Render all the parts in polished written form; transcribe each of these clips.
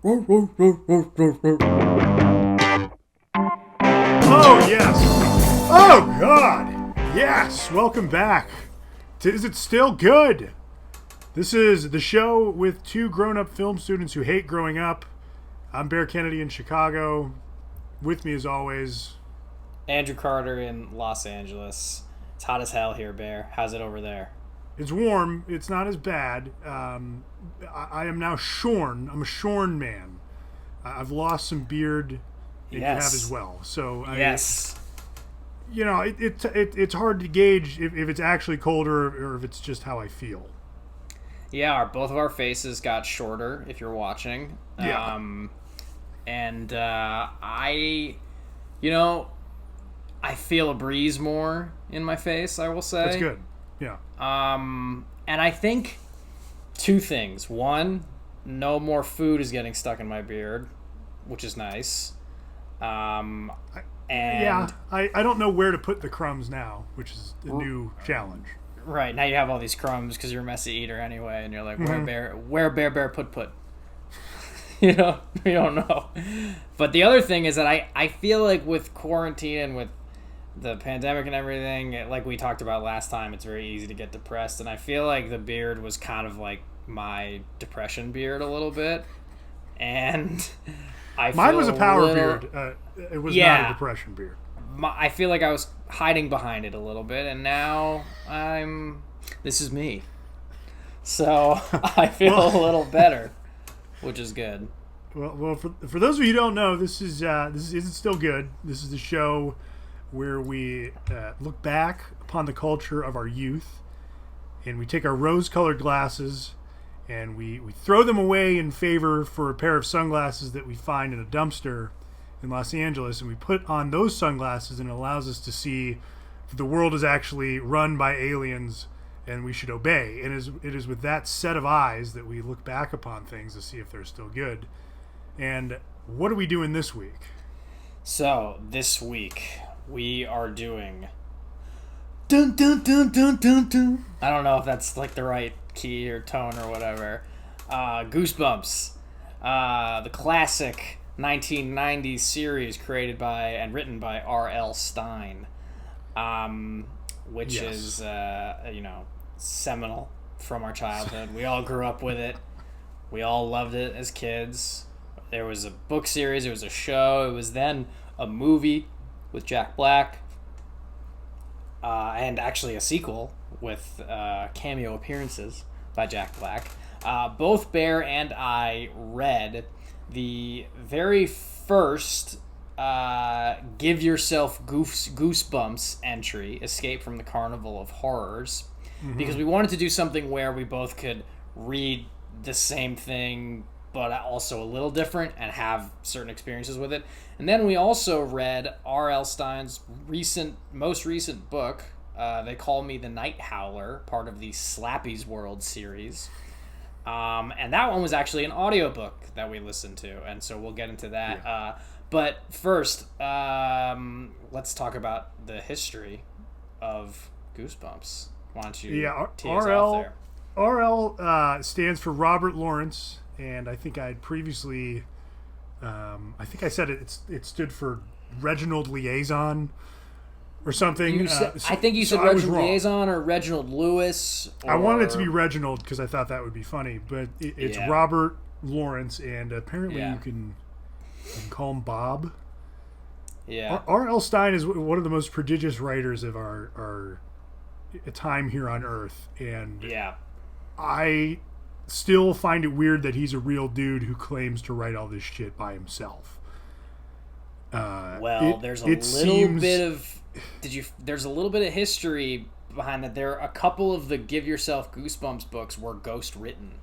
Oh, yes. Oh, God. Yes. Welcome back to Is It Still Good? This is the show with two grown-up film students who hate growing up. I'm Bear Kennedy in Chicago. With me, as always, Andrew Carter in Los Angeles. It's hot as hell here, Bear. How's it over there? it's warm. It's not as bad. I am now shorn. I'm a shorn man. I've lost some beard. And you have as well. So yes. It's hard to gauge if it's actually colder or if it's just how I feel. Yeah, both of our faces got shorter, if you're watching. Yeah. I feel a breeze more in my face, I will say. That's good. Yeah. And I think two things. One, no more food is getting stuck in my beard, which is nice. I don't know where to put the crumbs now, which is a new challenge. Right, now you have all these crumbs because you're a messy eater anyway, and you're like, where bear put? You don't know. But the other thing is that I feel like with quarantine and with the pandemic and everything, like we talked about last time, it's very easy to get depressed, and I feel like the beard was kind of like my depression beard a little bit, and mine was a power beard. It was not a depression beard. I feel like I was hiding behind it a little bit, and now this is me. So I feel a little better, which is good. Well, for those of you who don't know, this is Isn't Still Good. This is the show where we look back upon the culture of our youth, and we take our rose-colored glasses and we throw them away in favor for a pair of sunglasses that we find in a dumpster in Los Angeles, and we put on those sunglasses, and it allows us to see that the world is actually run by aliens and we should obey. And it is with that set of eyes that we look back upon things to see if they're still good. And what are we doing this week? So this week we are doing dun dun dun dun dun dun. I don't know if that's like the right key or tone or whatever. Goosebumps, the classic 1990s series created by and written by RL Stine, which is seminal from our childhood. We all grew up with it. We all loved it as kids. There was a book series. There was a show. It was then a movie with Jack Black, and actually a sequel with cameo appearances by Jack Black. Both Bear and I read the very first Give Yourself Goosebumps entry, Escape from the Carnival of Horrors, because we wanted to do something where we both could read the same thing but also a little different and have certain experiences with it. And then we also read R.L. Stine's most recent book, They Call Me the Night Howler, part of the Slappy's World series. And that one was actually an audiobook that we listened to, and so we'll get into that. Yeah. But first, let's talk about the history of Goosebumps. Why don't you tee us off there? RL stands for Robert Lawrence, and I think I had previously, I said it stood for Reginald Liaison or something. I think you said Reginald Liaison or Reginald Lewis. I wanted it to be Reginald because I thought that would be funny, but it's Robert Lawrence, and apparently you can call him Bob. Yeah. R.L. Stine is one of the most prodigious writers of our time here on Earth, and I still find it weird that he's a real dude who claims to write all this shit by himself. There's a little bit of history behind that. There are a couple of the Give Yourself Goosebumps books were ghost written.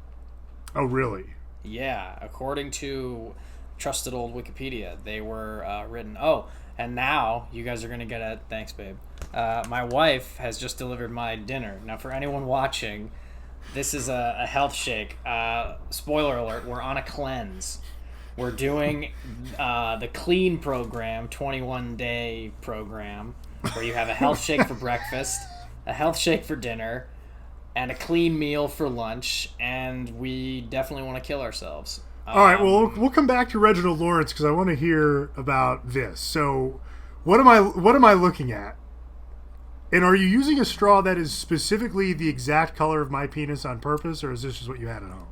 Oh, really? Yeah, according to trusted old Wikipedia, they were written. Oh, and now you guys are gonna get a thanks, babe. My wife has just delivered my dinner. Now, for anyone watching, this is a health shake. Spoiler alert: we're on a cleanse. We're doing the clean program, 21-day program, where you have a health shake for breakfast, a health shake for dinner, and a clean meal for lunch, and we definitely want to kill ourselves. All right, well, we'll come back to Reginald Lawrence because I want to hear about this. So, what am I looking at? And are you using a straw that is specifically the exact color of my penis on purpose, or is this just what you had at home?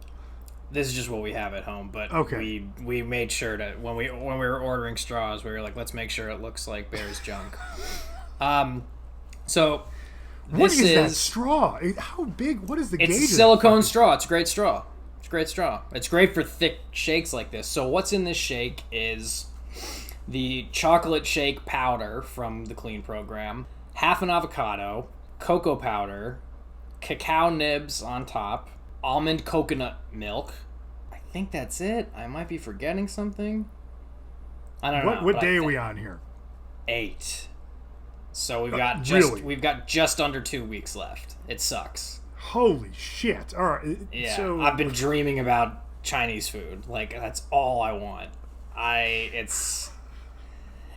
This is just what we have at home, but okay. we made sure to when we were ordering straws, we were like, let's make sure it looks like Bear's junk. So what is that straw? How big? What is the gauge? It's a silicone straw. It's a great straw. It's a great straw. It's great for thick shakes like this. So what's in this shake is the chocolate shake powder from the Clean program, half an avocado, cocoa powder, cacao nibs on top, almond coconut milk. I think that's it. I might be forgetting something. I don't know. What day are we on here? 8. So we've got just under 2 weeks left. It sucks. Holy shit! All right. Yeah, so, I've been dreaming about Chinese food. Like, that's all I want.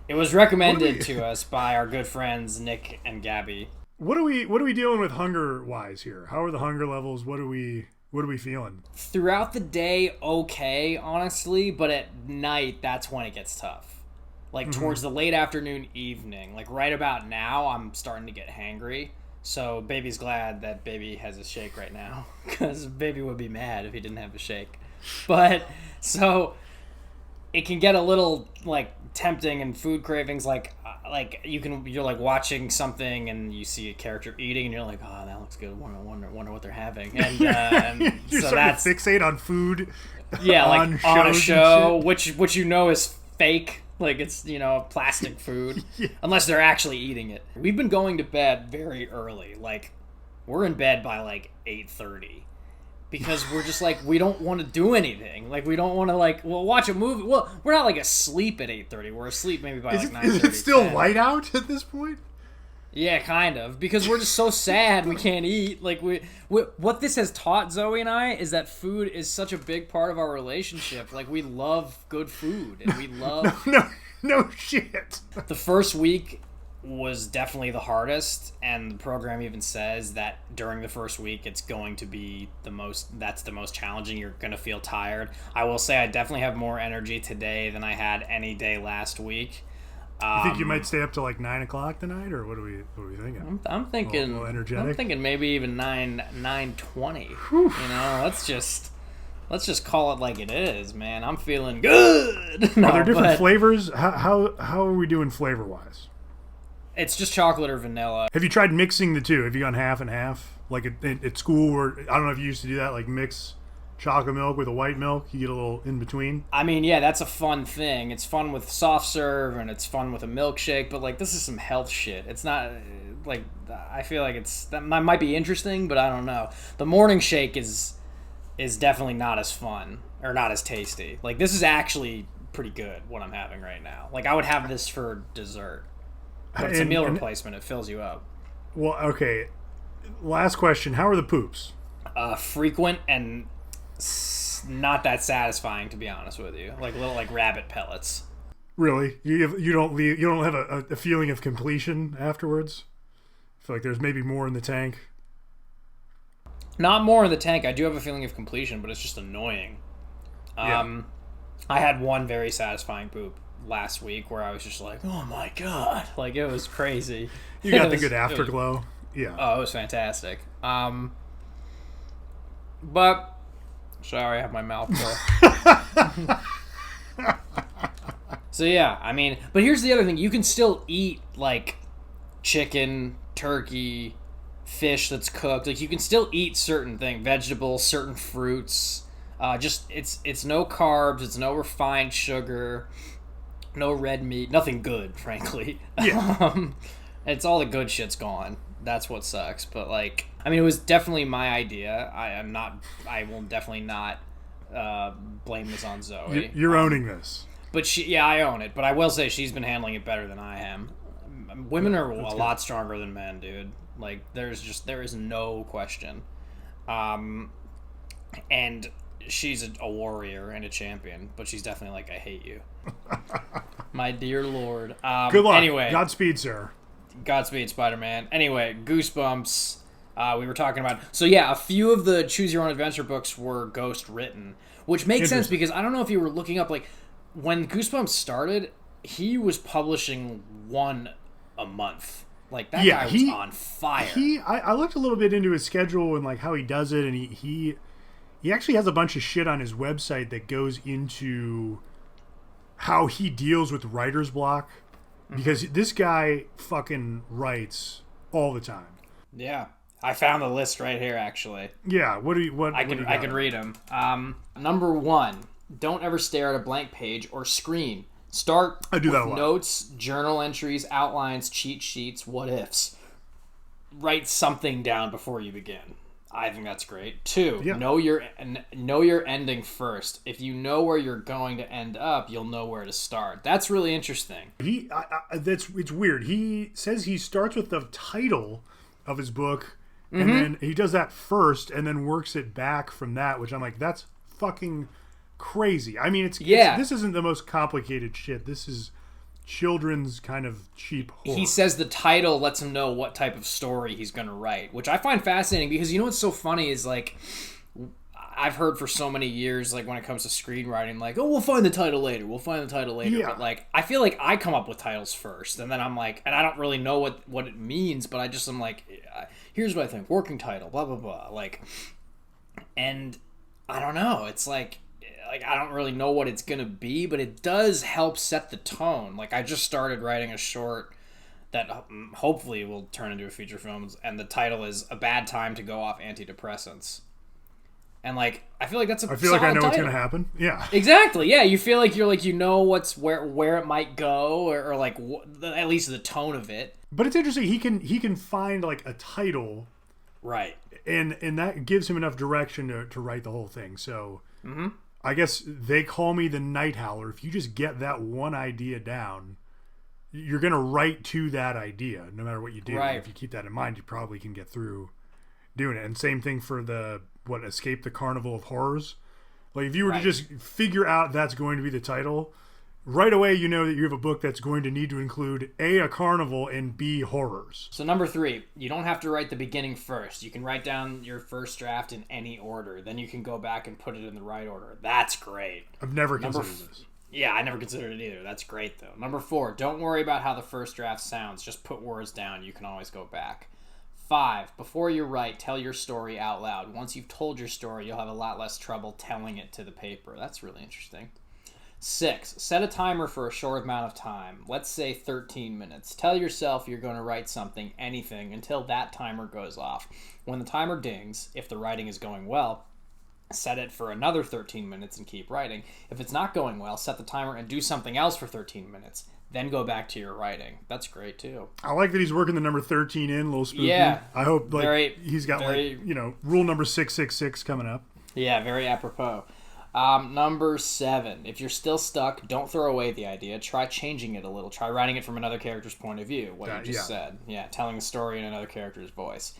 It was recommended to us by our good friends Nick and Gabby. What are we dealing with hunger wise here? How are the hunger levels? What are we feeling? Throughout the day, okay, honestly, but at night, that's when it gets tough. Like, towards the late afternoon, evening. Like, right about now, I'm starting to get hangry. So, Baby's glad that Baby has a shake right now. Because Baby would be mad if he didn't have a shake. But, so, it can get a little, like, tempting and food cravings. Like you're, like, watching something and you see a character eating and you're like, oh, that looks good. Wonder what they're having. And, you're so starting to fixate on food. Yeah, like, on a show, which you know is fake. Like, it's, plastic food. Yeah. Unless they're actually eating it. We've been going to bed very early. Like, we're in bed by, like, 8:30. Because we're just, like, we don't want to do anything. Like, we don't want to, like, watch a movie. Well, we're not, like, asleep at 8:30. We're asleep maybe by, like, 9:30. Is it still light out at this point? Yeah, kind of. Because we're just so sad we can't eat. Like, what this has taught Zoe and I is that food is such a big part of our relationship. Like, we love good food. And we love... No shit. The first week was definitely the hardest. And the program even says that during the first week, it's going to be the most challenging. You're going to feel tired. I will say I definitely have more energy today than I had any day last week. You think you might stay up till like 9 o'clock tonight, or what are we thinking? I'm thinking. A little energetic? I'm thinking maybe even 9:20. Let's just call it like it is, man. I'm feeling good. Are there different flavors? How are we doing flavor wise? It's just chocolate or vanilla. Have you tried mixing the two? Have you gone half and half, like at school? Or I don't know if you used to do that, like mix chocolate milk with a white milk, you get a little in between. I mean, yeah, that's a fun thing. It's fun with soft serve and it's fun with a milkshake, but like, this is some health shit. It's not like, I feel like that might be interesting, but I don't know. The morning shake is definitely not as fun or not as tasty. Like, this is actually pretty good, what I'm having right now. Like, I would have this for dessert, but it's a meal replacement. It fills you up. Well, okay. Last question. How are the poops? Frequent and not that satisfying, to be honest with you. Like little, like, rabbit pellets. Really? You don't have a feeling of completion afterwards? I feel like there's maybe more in the tank. Not more in the tank. I do have a feeling of completion, but it's just annoying. I had one very satisfying poop last week where I was just like, oh my god, like, it was crazy. You got the good afterglow. Yeah. Oh, it was fantastic. But sorry, I have my mouth full. So yeah, I mean, but here's the other thing: you can still eat, like, chicken, turkey, fish that's cooked. Like, you can still eat certain things, vegetables, certain fruits. Just it's no carbs, it's no refined sugar, no red meat, nothing good, frankly. Yeah. It's all the good shit's gone. That's what sucks. But, like, I mean, it was definitely my idea. I will definitely not blame this on Zoe. You're owning this. But I own it. But I will say she's been handling it better than I am. Women are a lot stronger than men, dude. Like, there is no question. And she's a warrior and a champion, but she's definitely like, I hate you. My dear Lord. Good luck. Anyway. Godspeed, sir. Godspeed, Spider-Man. Anyway, Goosebumps. We were talking about... So yeah, a few of the Choose Your Own Adventure books were ghost written, Which makes sense because I don't know if you were looking up, like, when Goosebumps started, he was publishing one a month. Like, that guy was on fire. I looked a little bit into his schedule and, like, how he does it, and he actually has a bunch of shit on his website that goes into how he deals with writer's block. Because this guy fucking writes all the time. Yeah. I found the list right here, actually. Yeah, I can read them. Number 1, don't ever stare at a blank page or screen. Start with notes, journal entries, outlines, cheat sheets, what ifs. Write something down before you begin. I think that's great. 2, know your ending first. If you know where you're going to end up, you'll know where to start. That's really interesting. It's weird. He says he starts with the title of his book, and then he does that first, and then works it back from that. Which I'm like, that's fucking crazy. I mean, this isn't the most complicated shit. This is children's kind of cheap horror. He says the title lets him know what type of story he's going to write, which I find fascinating because you know what's so funny is, like, I've heard for so many years, like, when it comes to screenwriting, like, oh, we'll find the title later. Yeah. But, like, I feel like I come up with titles first, and then I'm like, and I don't really know what it means, but I just am like, here's what I think, working title, blah, blah, blah. Like, and I don't know. It's like I don't really know what it's going to be, but it does help set the tone. Like, I just started writing a short that hopefully will turn into a feature film, and the title is A Bad Time to Go Off Antidepressants. And, like, I feel like that's I feel like I know what's going to happen. Yeah. Exactly. Yeah, you feel like you know what's where it might go, or like at least the tone of it. But it's interesting. He can find, like, a title. Right. And that gives him enough direction to write the whole thing. So I guess They Call Me the Night Howler. If you just get that one idea down, you're going to write to that idea no matter what you do. Right. If you keep that in mind, you probably can get through doing it. And same thing for Escape the Carnival of Horrors. Like, if you were to just figure out that's going to be the title, right away you know that you have a book that's going to need to include A, a carnival, and B, horrors. So number 3, you don't have to write the beginning first. You can write down your first draft in any order. Then you can go back and put it in the right order. That's great. I've never considered this. Yeah, I never considered it either. That's great, though. Number 4, don't worry about how the first draft sounds. Just put words down. You can always go back. 5, before you write, tell your story out loud. Once you've told your story, you'll have a lot less trouble telling it to the paper. That's really interesting. 6, set a timer for a short amount of time. Let's say 13 minutes. Tell yourself you're going to write something, anything, until that timer goes off. When the timer dings, if the writing is going well, set it for another 13 minutes and keep writing. If it's not going well, set the timer and do something else for 13 minutes. Then go back to your writing. That's great, too. I like that he's working the number 13 in, a little spooky. Yeah. I hope he's got, rule number 666 coming up. Yeah, very apropos. Number 7, if you're still stuck, don't throw away the idea. Try changing it a little. Try writing it from another character's point of view, what you just said. Yeah, telling the story in another character's voice.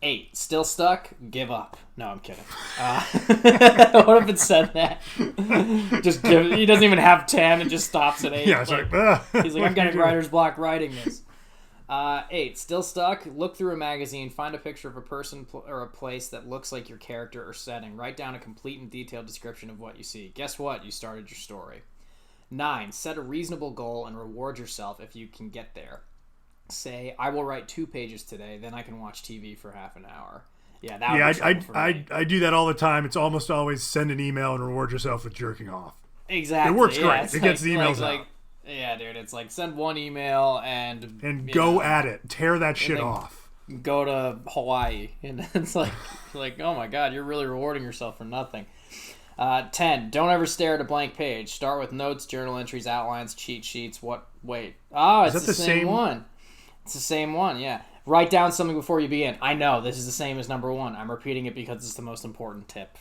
8, still stuck? Give up. No, I'm kidding. What if it said that? Just give. He doesn't even have 10. It just stops at 8. Yeah, it's he's like, I'm getting writer's block writing this. 8, still stuck? Look through a magazine, find a picture of a person or a place that looks like your character or setting. Write down a complete and detailed description of what you see. Guess what? You started your story. 9, set a reasonable goal and reward yourself if you can get there. Say, I will write 2 pages today, then I can watch TV for half an hour. Yeah, that would be trouble for me. I do that all the time. It's almost always send an email and reward yourself with jerking off. Exactly. It works great. It gets the emails out. Yeah, dude, it's like send one email and go at it. Tear that shit off. Go to Hawaii. And it's like, oh my God, you're really rewarding yourself for nothing. 10, don't ever stare at a blank page. Start with notes, journal entries, outlines, cheat sheets. It's the same one. It's the same one, yeah. Write down something before you begin. I know, this is the same as number 1. I'm repeating it because it's the most important tip.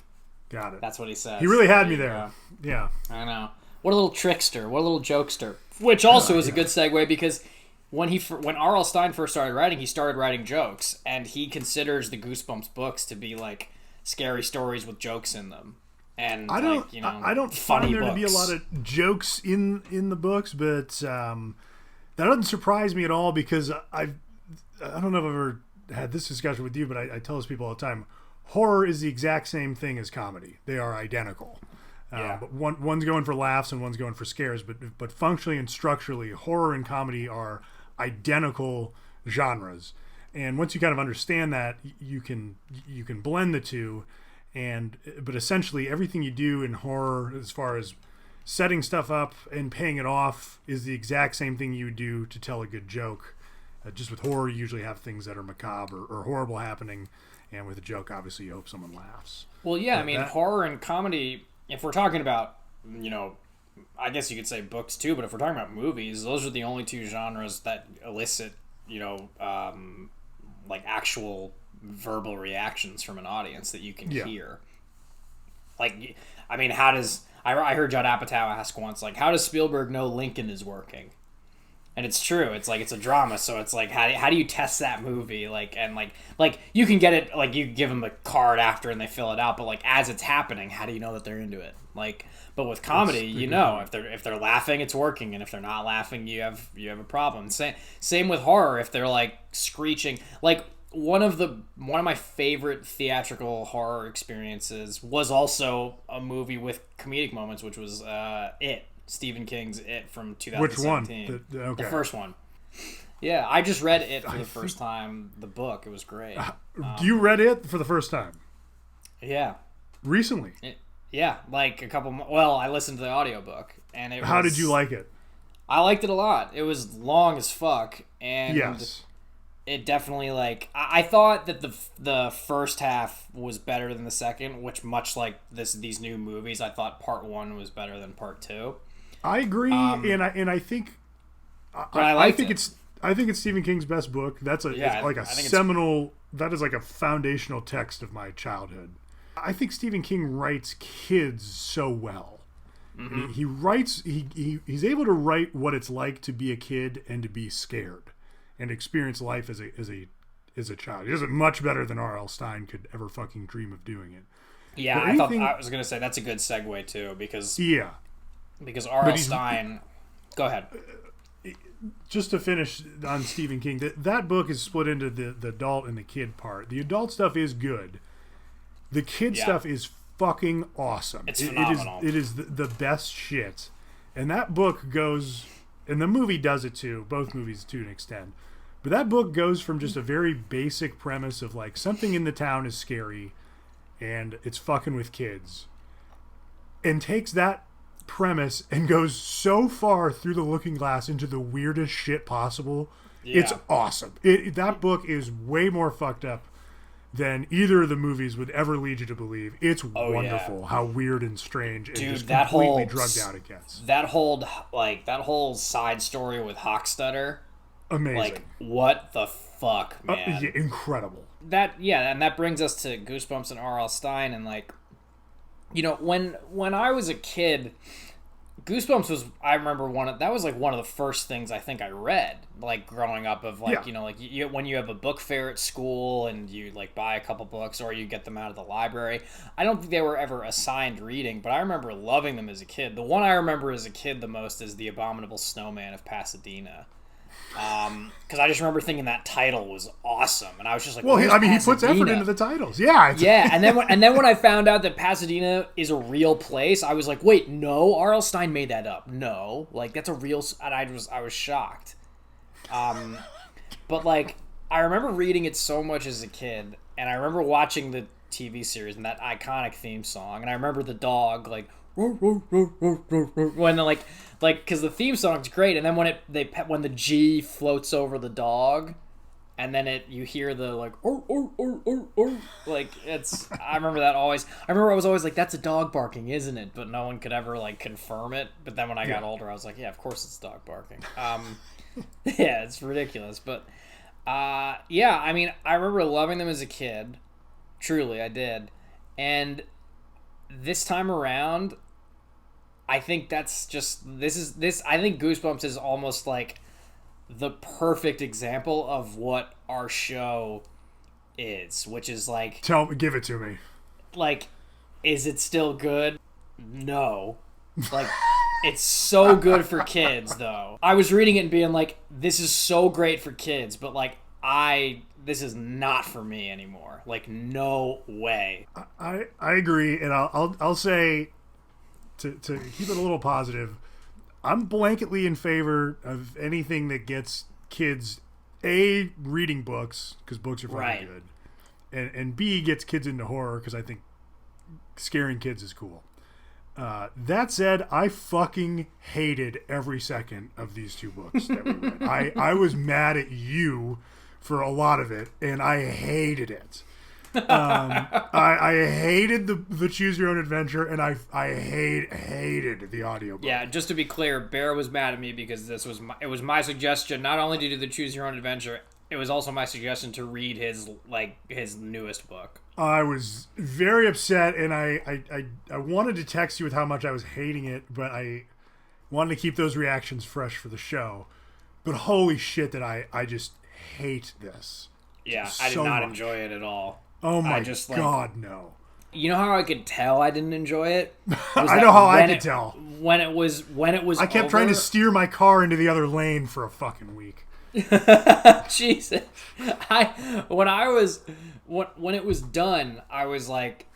Got it. That's what he says. He really had me there. Yeah. I know. What a little trickster. What a little jokester. Which also is a good segue because when RL Stine first started writing, he started writing jokes. And he considers the Goosebumps books to be like scary stories with jokes in them. And I don't find there to be a lot of jokes in the books, but that doesn't surprise me at all because I don't know if I've ever had this discussion with you, but I tell those people all the time, horror is the exact same thing as comedy. They are identical. Yeah. But one's going for laughs and one's going for scares. But functionally and structurally, horror and comedy are identical genres. And once you kind of understand that, you can blend the two. But essentially, everything you do in horror, as far as setting stuff up and paying it off, is the exact same thing you would do to tell a good joke. Just with horror, you usually have things that are macabre or horrible happening, and with a joke, obviously, you hope someone laughs. Well, yeah, I mean, horror and comedy, if we're talking about, I guess you could say books too, but if we're talking about movies, those are the only two genres that elicit, like actual verbal reactions from an audience that you can hear. Like, I mean, I heard Judd Apatow ask once, like, how does Spielberg know Lincoln is working? And it's true. It's like, it's a drama, so it's like, how do you test that movie? Like, and like you can get it, like, you give them a card after and they fill it out, but like as it's happening, how do you know that they're into it? Like, but with comedy, if they're laughing, it's working, and if they're not laughing, you have a problem. Same with horror. If they're like screeching, like one of my favorite theatrical horror experiences was also a movie with comedic moments, which was It. Stephen King's It from 2017. Which one? The first one. Yeah, I just read It for the first time. The book, it was great. You read It for the first time? Yeah. Recently? Yeah, like a couple. Well, I listened to the audiobook, and it. How did you like it? I liked it a lot. It was long as fuck, and yes. It definitely, like, I thought that the first half was better than the second, which, much like these new movies, I thought part one was better than part two. I agree, and I think I think it's Stephen King's best book. That's seminal. That is like a foundational text of my childhood. I think Stephen King writes kids so well. Mm-hmm. He writes. He's able to write what it's like to be a kid and to be scared and experience life as a child. He does it much better than RL Stine could ever fucking dream of doing it. Yeah, I was gonna say that's a good segue too, because RL Stine. Go ahead. Just to finish on Stephen King, that book is split into the adult and the kid part. The adult stuff is good. The kid stuff is fucking awesome. It's phenomenal. It is the best shit. And that book goes, and the movie does it too. Both movies to an extent. But that book goes from just a very basic premise of like something in the town is scary and it's fucking with kids, and takes that premise and goes so far through the looking glass into the weirdest shit possible. Yeah. It's awesome. That book is way more fucked up than either of the movies would ever lead you to believe. It's wonderful how weird and strange and just completely drugged out it gets. That whole side story with Hochstetter. Amazing. Like, what the fuck, man? Incredible. And that brings us to Goosebumps and R.L. Stine, and like, when I was a kid, Goosebumps was, I remember that was like one of the first things I think I read, like growing up, of like, when you have a book fair at school and you like buy a couple books or you get them out of the library. I don't think they were ever assigned reading, but I remember loving them as a kid. The one I remember as a kid the most is The Abominable Snowman of Pasadena. Because I just remember thinking that title was awesome, and I was just like, he puts effort into the titles. Yeah. And then when I found out that Pasadena is a real place, I was like, wait, no, R.L. Stine made that up. No, like, that's a real, and I was shocked. But like, I remember reading it so much as a kid, and I remember watching the TV series and that iconic theme song, and I remember the dog like when like because the theme song's great, and then when the G floats over the dog, and then you hear the like like, it's, I remember that always. I remember I was always like, that's a dog barking, isn't it? But no one could ever like confirm it. But then when I got older, I was like, yeah, of course it's dog barking. Yeah, it's ridiculous. But I mean, I remember loving them as a kid. Truly, I did. And this time around, I think that's just, I think Goosebumps is almost like the perfect example of what our show is, which is like, give it to me. Like, is it still good? No. Like, it's so good for kids, though. I was reading it and being like, this is so great for kids, but like, this is not for me anymore. Like, no way. I agree, and I'll say to keep it a little positive, I'm blanketly in favor of anything that gets kids reading books, because books are fucking good, and B, gets kids into horror, because I think scaring kids is cool. That said, I fucking hated every second of these two books that we read. I was mad at you for a lot of it, and I hated it. I hated the Choose Your Own Adventure, and I hated the audiobook. Yeah, just to be clear, Bear was mad at me because it was my suggestion not only to do the Choose Your Own Adventure, it was also my suggestion to read his newest book. I was very upset, and I wanted to text you with how much I was hating it, but I wanted to keep those reactions fresh for the show. But holy shit, that I just hate this. Yeah, I did not enjoy it at all. Oh my God, no. You know how I could tell I didn't enjoy it? I know how I could tell. When it was I kept trying to steer my car into the other lane for a fucking week. Jesus. When it was done, I was like,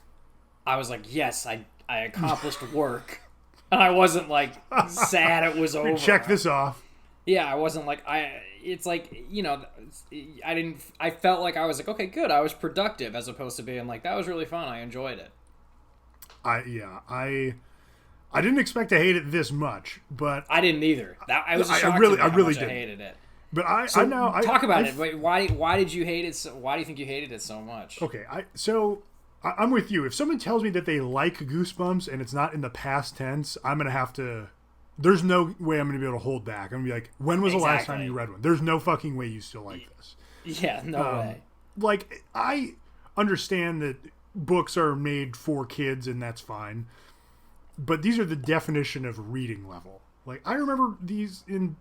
yes, I accomplished work. And I wasn't like sad it was over. Check this off. Yeah, I wasn't like it's like, I felt like I was like, okay, good, I was productive, as opposed to being like, that was really fun, I enjoyed it. I didn't expect to hate it this much, but I didn't either. I was shocked. I really did. I hated it. But I talk about it. Why did you hate it? Why do you think you hated it so much? Okay, I'm with you. If someone tells me that they like Goosebumps and it's not in the past tense, I'm gonna have to. There's no way I'm gonna be able to hold back. I'm gonna be like, when was the last time you read one? There's no fucking way you still like this. Yeah, no way. Like, I understand that books are made for kids, and that's fine. But these are the definition of reading level. Like, I remember these in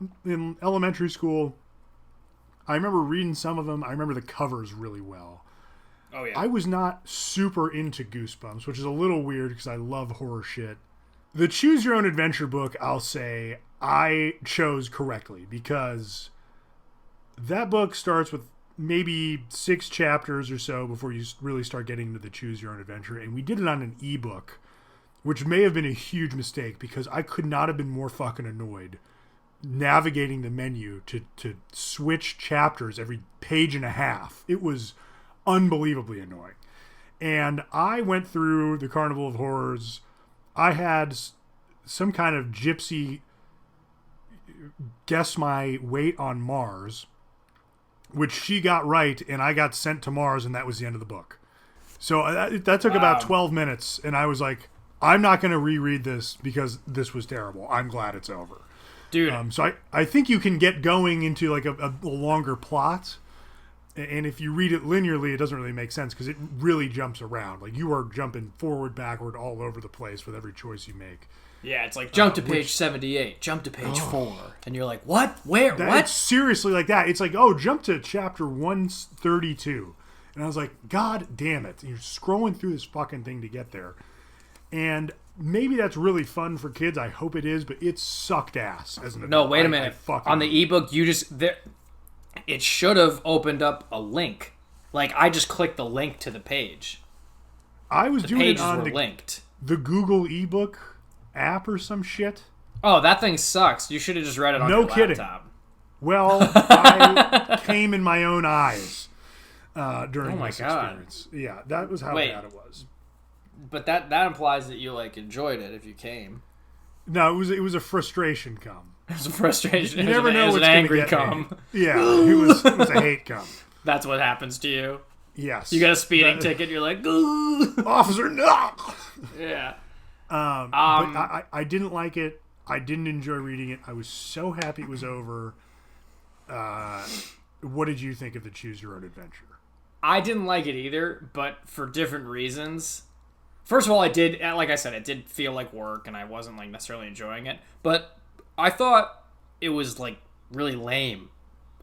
elementary school. I remember reading some of them. I remember the covers really well. Oh, yeah. I was not super into Goosebumps, which is a little weird because I love horror shit. The Choose Your Own Adventure book, I'll say, I chose correctly, because that book starts with maybe 6 chapters or so before you really start getting into the Choose Your Own Adventure, and we did it on an ebook, which may have been a huge mistake, because I could not have been more fucking annoyed navigating the menu to switch chapters every page and a half. It was unbelievably annoying. And I went through the Carnival of Horrors. I had some kind of gypsy guess my weight on Mars, which she got right, and I got sent to Mars, and that was the end of the book. So that took about 12 minutes, and I was like, I'm not going to reread this because this was terrible. I'm glad it's over. Dude. So I think you can get going into like a longer plot, and if you read it linearly, it doesn't really make sense because it really jumps around. Like, you are jumping forward, backward, all over the place with every choice you make. Yeah, it's like jump to page 78, jump to page 4, and you're like, what? Where? What? It's seriously like that. It's like, oh, jump to chapter 132, and I was like, God damn it! And you're scrolling through this fucking thing to get there, and maybe that's really fun for kids. I hope it is, but it sucked ass as an adult. No, wait a minute. On the ebook, it should have opened up a link. Like, I just clicked the link to the page. I was doing it on linked. The Google ebook app or some shit. Oh, that thing sucks. You should have just read it on your laptop. No kidding. Well, I came in my own eyes during this experience. Yeah, that was how bad it was. But that implies that you like enjoyed it if you came. No, it was a frustration come. It was a frustration. You never know what's angry gonna get come. Me. Yeah, it was a hate come. That's what happens to you. Yes. You got a speeding ticket. You're like, officer, no. Yeah. But I didn't like it. I didn't enjoy reading it. I was so happy it was over. What did you think of the Choose Your Own Adventure? I didn't like it either, but for different reasons. First of all, like I said, it did feel like work, and I wasn't like necessarily enjoying it. But I thought it was like really lame.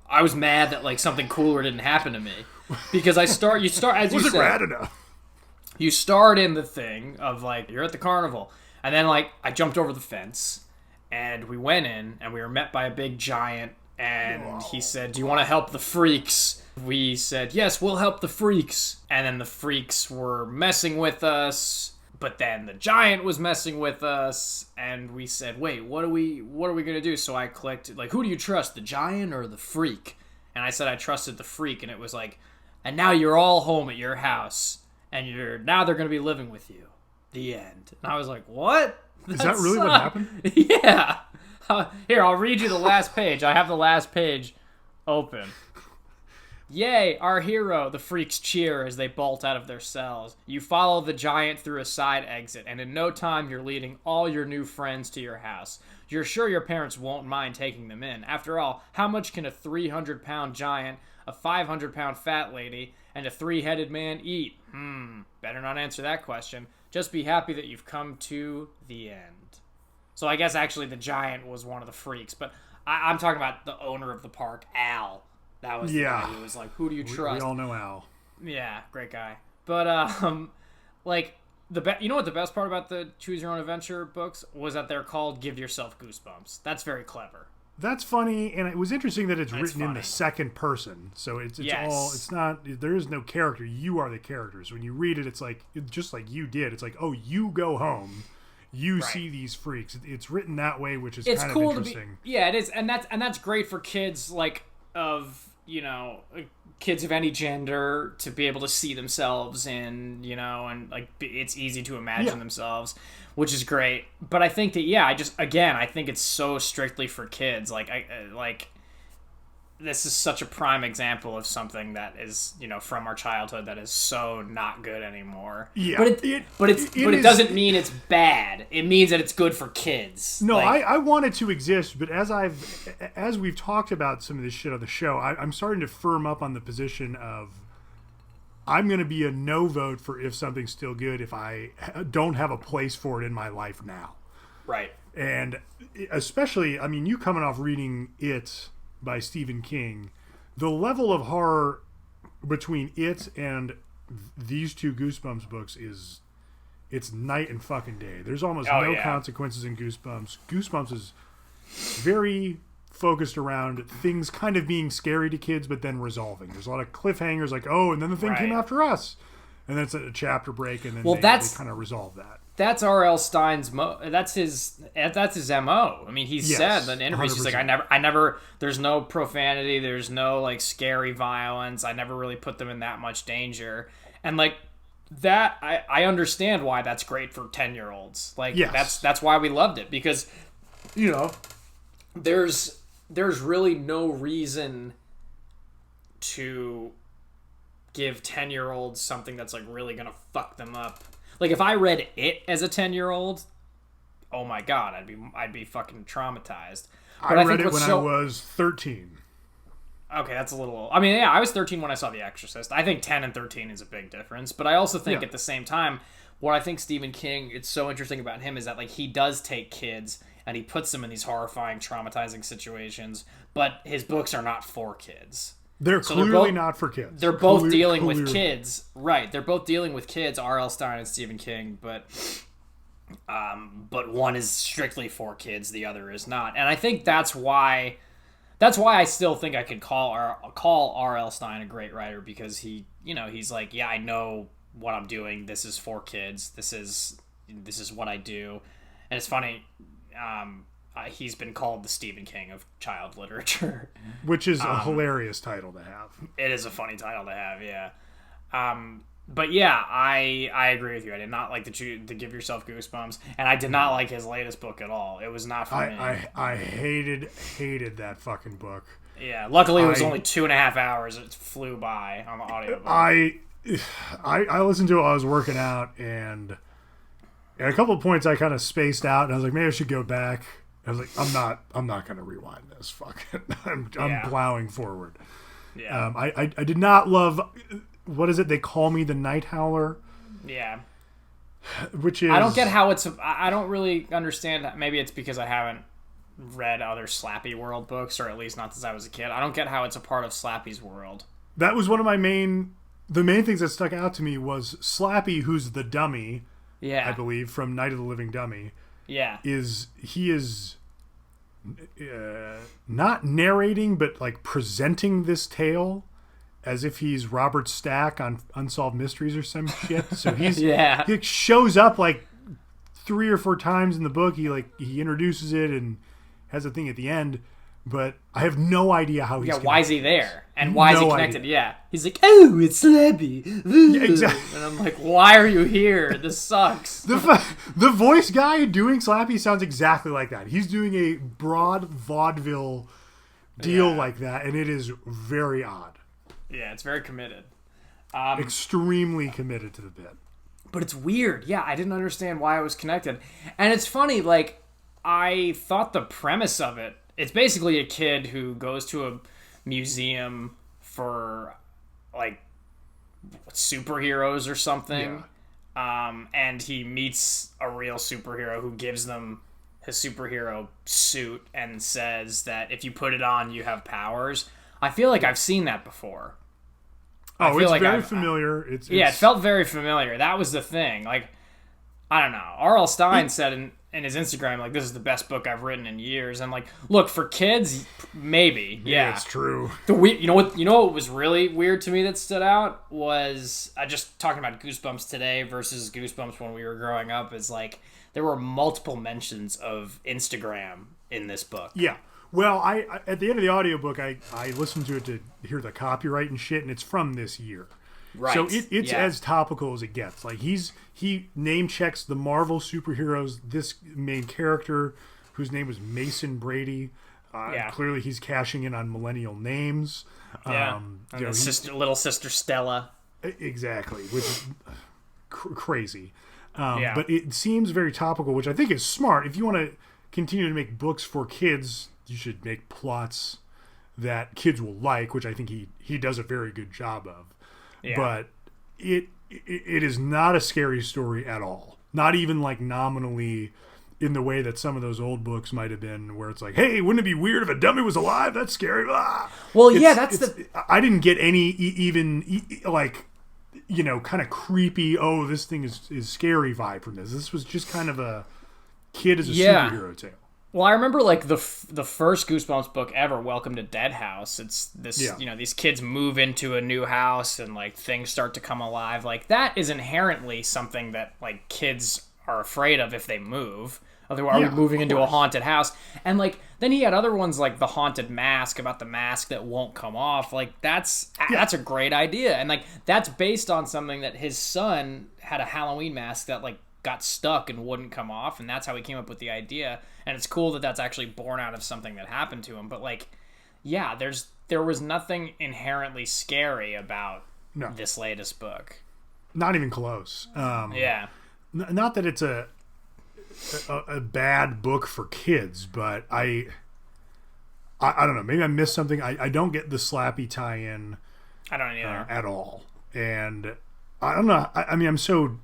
I was mad that like something cooler didn't happen to me, because you start as you said. Wasn't rad enough. You start in the thing of like you're at the carnival, and then like I jumped over the fence, and we went in, and we were met by a big giant, and he said, "Do you want to help the freaks?" We said, "Yes, we'll help the freaks." And then the freaks were messing with us, But then the giant was messing with us, and we said, wait, what are we gonna do? So I clicked, like, who do you trust, the giant or the freak? And I said I trusted the freak, and it was like, and now you're all home at your house, and now they're gonna be living with you. The end. And I was like, what? Is that really what happened? Yeah. Here, I'll read you the last page. I have the last page open. Yay, our hero, the freaks cheer as they bolt out of their cells. You follow the giant through a side exit, and in no time you're leading all your new friends to your house. You're sure your parents won't mind taking them in. After all, how much can a 300-pound giant, a 500-pound fat lady, and a 3-headed man eat? Better not answer that question. Just be happy that you've come to the end. So I guess actually the giant was one of the freaks, but I'm talking about the owner of the park, Al. That was the guy who was like, who do you trust? We all know Al. Yeah, great guy. But, like, you know what the best part about the Choose Your Own Adventure books was that they're called Give Yourself Goosebumps. That's very clever. That's funny, and it was interesting that it's written in the second person. So it's not, there is no character. You are the characters. When you read it, it's like, just like you did. It's like, oh, you go home. You see these freaks. It's written that way, which is kind of interesting. Yeah, it is. And that's great for kids, like, kids of any gender to be able to see themselves in, and like it's easy to imagine themselves, which is great. But I think that I think it's so strictly for kids. This is such a prime example of something that is, from our childhood that is so not good anymore. Yeah. But it doesn't mean it's bad. It means that it's good for kids. No, I want it to exist, but as we've talked about some of this shit on the show, I'm starting to firm up on the position of I'm going to be a no vote for if something's still good if I don't have a place for it in my life now. Right. And especially, I mean, you coming off reading It by Stephen King, the level of horror between it and these two Goosebumps books it's night and fucking day. There's almost no consequences in Goosebumps. Goosebumps is very focused around things kind of being scary to kids but then resolving. There's a lot of cliffhangers like, oh, and then the thing came after us. And then it's a chapter break, and then they kind of resolve that. That's RL Stine's that's his MO. I mean, he said in interviews, 100%. He's like, I never, there's no profanity, there's no like scary violence. I never really put them in that much danger. And like that, I understand why that's great for 10-year-olds. Like that's why we loved it, because there's really no reason to give 10-year-olds something that's like really gonna fuck them up. Like if I read It as a 10-year-old, oh my god, I'd be fucking traumatized. But I read it when I was 13. Okay, that's a little. I mean, yeah, I was 13 when I saw The Exorcist. I think 10 and 13 is a big difference, but I also think at the same time, what I think Stephen King, it's so interesting about him is that like he does take kids and he puts them in these horrifying, traumatizing situations, but his books are not for kids. They're clearly not for kids. They're both dealing with kids. Right. They're both dealing with kids, R.L. Stine and Stephen King, but one is strictly for kids, the other is not. And I think that's why I still think I could call R.L. Stine a great writer, because he's like, yeah, I know what I'm doing. This is for kids. This is what I do. And it's funny, he's been called the Stephen King of child literature, which is a hilarious title to have. It is a funny title to have, yeah. But yeah, I agree with you. I did not like to Give Yourself Goosebumps, and I did not like his latest book at all. It was not for me. I hated that fucking book. Yeah, luckily it was only 2.5 hours. It flew by on the audiobook. I listened to it while I was working out, and at a couple of points I kind of spaced out, and I was like, maybe I should go back. I was like, I'm not going to rewind this. Fuck it. I'm plowing forward. Yeah. I did not love, what is it? They call me the Night Howler. Yeah. Which is, I don't get how I don't really understand. Maybe it's because I haven't read other Slappy World books, or at least not since I was a kid. I don't get how it's a part of Slappy's world. That was one of the main things that stuck out to me was Slappy, who's the dummy. Yeah. I believe from Night of the Living Dummy. Yeah. He is not narrating, but like presenting this tale as if he's Robert Stack on Unsolved Mysteries or some shit. So he's Yeah. he shows up like 3 or 4 times in the book. He introduces it and has a thing at the end, but I have no idea how he's Yeah, why is he connected. there? And why is he No connected? idea. Yeah. He's like, oh, it's Slappy. Yeah, exactly. And I'm like, why are you here? This sucks. The voice guy doing Slappy sounds exactly like that. He's doing a broad vaudeville deal like that, and it is very odd. Yeah, it's very committed. Extremely committed to the bit. But it's weird. Yeah, I didn't understand why it was connected. And it's funny, like, I thought the premise of it, it's basically a kid who goes to a museum for, like, superheroes or something. Yeah. And he meets a real superhero who gives them his superhero suit and says that if you put it on, you have powers. I feel like I've seen that before. Oh, it's like very familiar. Yeah, it felt very familiar. That was the thing. Like, I don't know. RL Stine said in his Instagram, like, this is the best book I've written in years. And like, look, for kids, maybe. Yeah, it's true. You know what was really weird to me that stood out was just talking about Goosebumps today versus Goosebumps when we were growing up. Is like there were multiple mentions of Instagram in this book. Yeah. Well, I at the end of the audiobook, I listened to it to hear the copyright and shit, and it's from this year. Right. So it's as topical as it gets. Like he name checks the Marvel superheroes. This main character, whose name was Mason Brady, clearly he's cashing in on millennial names. Yeah. And little sister Stella. Exactly, which is crazy. But it seems very topical, which I think is smart. If you want to continue to make books for kids, you should make plots that kids will like, which I think he does a very good job of. Yeah. But it is not a scary story at all. Not even like nominally in the way that some of those old books might have been, where it's like, hey, wouldn't it be weird if a dummy was alive? That's scary. Ah. Well, I didn't get any like, you know, kind of creepy, oh, this thing is scary vibe from this. This was just kind of a kid as a superhero tale. Well, I remember like the first Goosebumps book ever, Welcome to Dead House. It's this, you know, these kids move into a new house and like things start to come alive. Like that is inherently something that like kids are afraid of if they move. Otherwise, are we moving into a haunted house? And like then he had other ones like the haunted mask, about the mask that won't come off. Like that's a great idea, and like that's based on something that his son had, a Halloween mask that like got stuck and wouldn't come off, and that's how he came up with the idea. And it's cool that that's actually born out of something that happened to him. But like, yeah, there was nothing inherently scary about this latest book. Not even close. Not that it's a bad book for kids, but I don't know. Maybe I missed something. I don't get the Slappy tie-in. I don't either at all. And I don't know. I mean, I'm so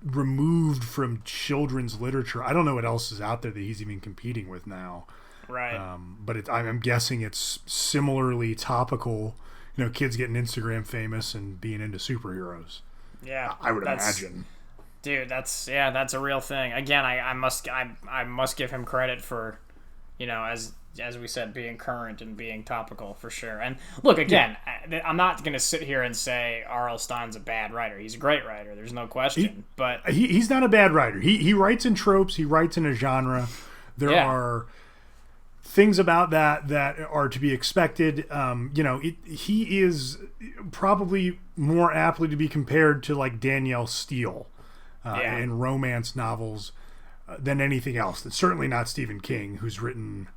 removed from children's literature. I don't know what else is out there that he's even competing with now. Right. But I'm guessing it's similarly topical. You know, kids getting Instagram famous and being into superheroes. Yeah, I would imagine. Dude, that's a real thing. Again, I must give him credit for, you know, as we said, being current and being topical for sure. And look, again, I'm not going to sit here and say R.L. Stine's a bad writer. He's a great writer. There's no question. But he's not a bad writer. He writes in tropes. He writes in a genre. There are things about that are to be expected. You know, he is probably more aptly to be compared to like Danielle Steele in romance novels than anything else. It's certainly not Stephen King, who's written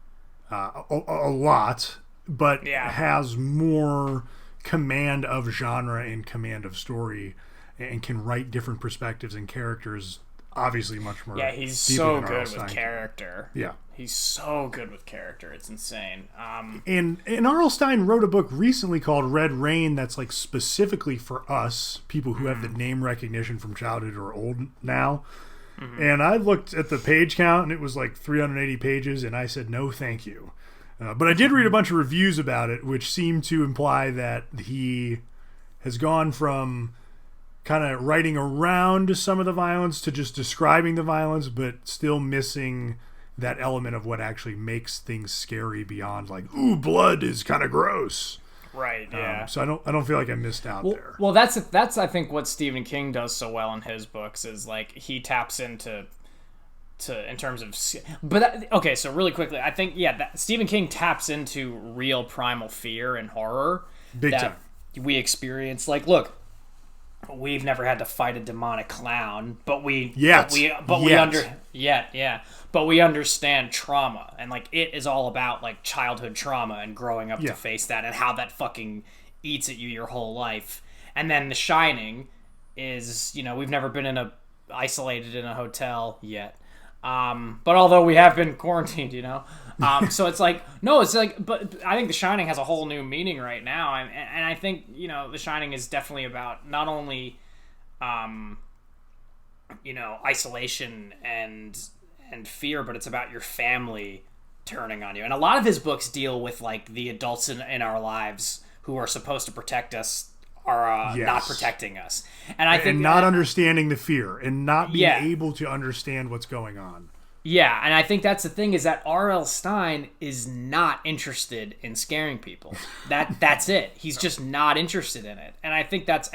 a lot, but has more command of genre and command of story, and can write different perspectives and characters. Obviously, much more. Yeah, he's so good with character. Yeah, he's so good with character. It's insane. And R.L. Stine wrote a book recently called Red Rain that's like specifically for us, people who have the name recognition from childhood or old now. Mm-hmm. And I looked at the page count, and it was like 380 pages, and I said, no, thank you. But I did read a bunch of reviews about it, which seem to imply that he has gone from kind of writing around some of the violence to just describing the violence, but still missing that element of what actually makes things scary beyond like, ooh, blood is kind of gross. Right. Yeah. So I don't feel like I missed out there. Well, that's I think what Stephen King does so well in his books is like he taps into in terms of, but okay. So really quickly, I think Stephen King taps into real primal fear and horror Big time. We experience. Like, look, we've never had to fight a demonic clown, but we understand trauma, and like it is all about like childhood trauma and growing up to face that and how that fucking eats at you your whole life. And then The Shining is, we've never been isolated in a hotel yet. But although we have been quarantined, so it's like, no, it's like, but I think The Shining has a whole new meaning right now. And I think, The Shining is definitely about not only, isolation and fear, but it's about your family turning on you. And a lot of his books deal with like the adults in our lives who are supposed to protect us are not protecting us, and I think not understanding the fear and not being able to understand what's going on. Yeah, and I think that's the thing is that R.L. Stine is not interested in scaring people. That's it. He's just not interested in it, and I think that's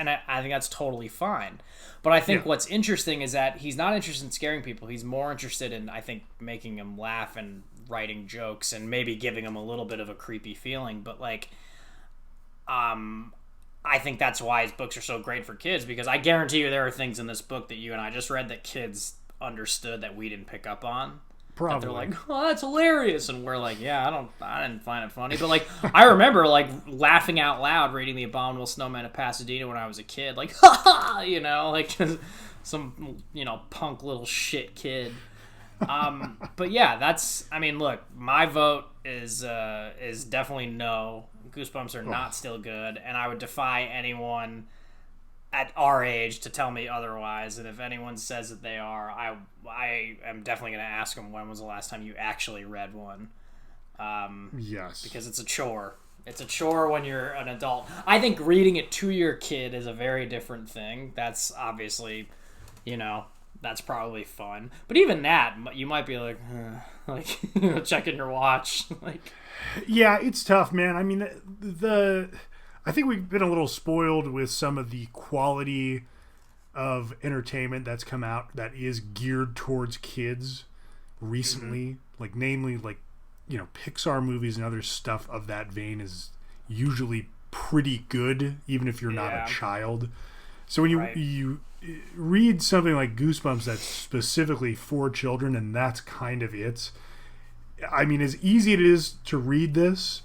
totally fine. But I think what's interesting is that he's not interested in scaring people. He's more interested in, I think, making them laugh and writing jokes and maybe giving them a little bit of a creepy feeling. But like, I think that's why his books are so great for kids, because I guarantee you there are things in this book that you and I just read that kids understood that we didn't pick up on. Probably. That they're like, oh, that's hilarious. And we're like, yeah, I didn't find it funny. But like, I remember like laughing out loud reading The Abominable Snowman of Pasadena when I was a kid. Like, ha ha, like some, punk little shit kid. But yeah, look, my vote is definitely no. Goosebumps are not still good, and I would defy anyone at our age to tell me otherwise. And if anyone says that they are, I am definitely going to ask them, when was the last time you actually read one? Yes. Because it's a chore. It's a chore when you're an adult. I think reading it to your kid is a very different thing. That's obviously, that's probably fun. But even that, you might be like, checking your watch. Like, yeah, it's tough, man. I mean, I think we've been a little spoiled with some of the quality of entertainment that's come out that is geared towards kids recently. Like, namely, like, Pixar movies and other stuff of that vein is usually pretty good, even if you're not a child. So when you read something like Goosebumps that's specifically for children, and that's kind of it. I mean, as easy it is to read this,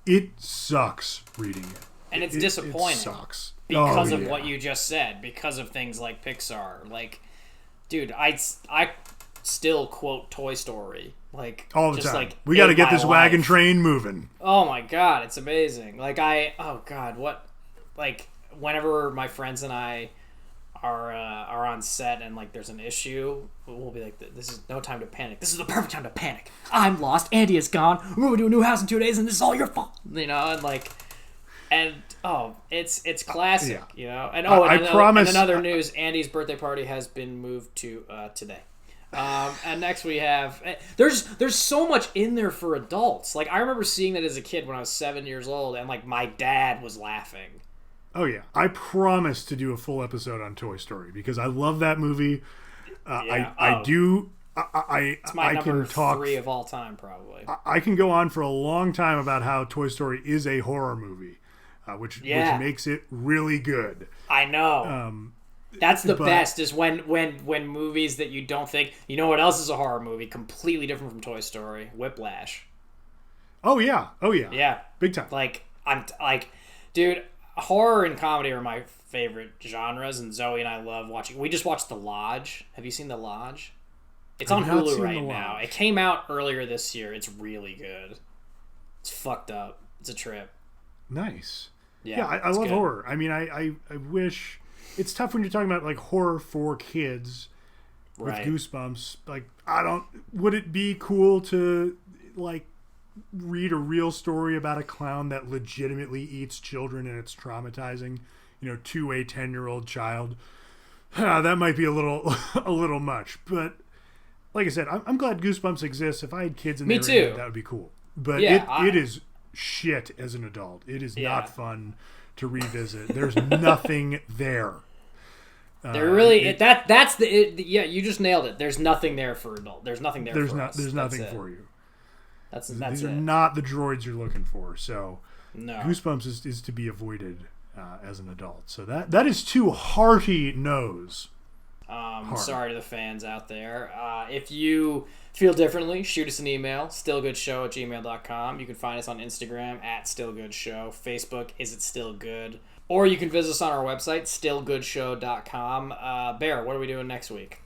it sucks reading it. And it's disappointing. It sucks. Because of what you just said. Because of things like Pixar. Like, dude, I still quote Toy Story. Like, all the just time. Like, we got to get this wagon train moving. Oh my God, it's amazing. Like, whenever my friends and I are on set and like there's an issue, we'll be like, this is no time to panic. This is the perfect time to panic. I'm lost. Andy is gone. We're moving to a new house in 2 days and this is all your fault. And like, it's classic, And in another news, Andy's birthday party has been moved to today. And next we have, there's so much in there for adults. Like, I remember seeing that as a kid when I was 7 years old, and like my dad was laughing. Oh yeah, I promise to do a full episode on Toy Story because I love that movie. I do. It's my number 3 of all time, probably. I can go on for a long time about how Toy Story is a horror movie, which makes it really good. I know. That's the best is when movies that you don't think, what else is a horror movie completely different from Toy Story? Whiplash. Oh yeah. Yeah. Big time. Like, I'm like, dude, horror and comedy are my favorite genres, and Zoe and I love watching. We just watched The Lodge. Have you seen The Lodge? It's on Hulu right now. It came out earlier this year. It's really good. It's fucked up. It's a trip. Nice. Yeah, I love horror. I mean, I wish... It's tough when you're talking about like horror for kids with Goosebumps. Like, would it be cool to like read a real story about a clown that legitimately eats children and it's traumatizing, to a 10-year-old child? That might be a little much. But like I said, I'm glad Goosebumps exists. If I had kids in there, that would be cool. But it is shit as an adult. It is Yeah. not fun to revisit. There's nothing there. There really that's yeah, you just nailed it. There's nothing there for adult. There's nothing there. There's for not. us. There's That's nothing it. for you. That's These it. are not the droids you're looking for. So, No. Goosebumps is to be avoided as an adult. So that is too hearty no's. Sorry to the fans out there. If you feel differently, shoot us an email, stillgoodshow@gmail.com. You can find us on Instagram @stillgoodshow, Facebook, Is It Still Good? Or you can visit us on our website, stillgoodshow.com. Bear, what are we doing next week?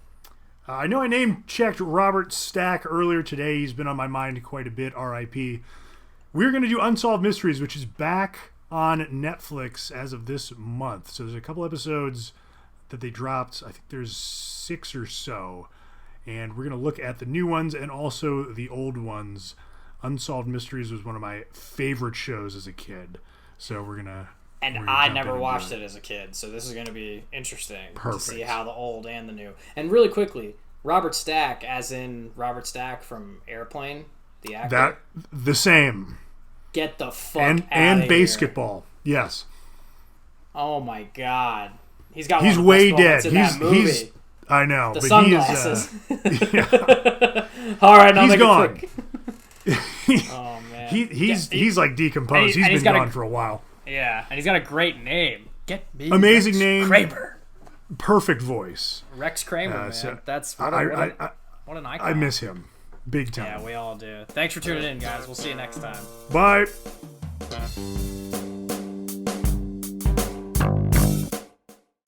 I know I name-checked Robert Stack earlier today. He's been on my mind quite a bit, R.I.P. We're going to do Unsolved Mysteries, which is back on Netflix as of this month. So there's a couple episodes that they dropped. I think there's 6 or so. And we're going to look at the new ones and also the old ones. Unsolved Mysteries was one of my favorite shows as a kid. So we're going to... And I never watched it as a kid, so this is going to be interesting to see how the old and the new. And really quickly, Robert Stack, as in Robert Stack from Airplane, the actor. The same. Get the fuck out and of basketball. Here. Yes. Oh my god. He's got He's one of the way best dead. moments in that movie. I know. The but sunglasses. He is, All right, now he's make gone. it quick. Oh man. He's like decomposed. He's been gone for a while. Yeah, and he's got a great name. Get me amazing Rex name. Kramer. Perfect voice. Rex Kramer, man. So That's what an icon. I miss him. Big time. Yeah, we all do. Thanks for tuning in, guys. We'll see you next time. Bye.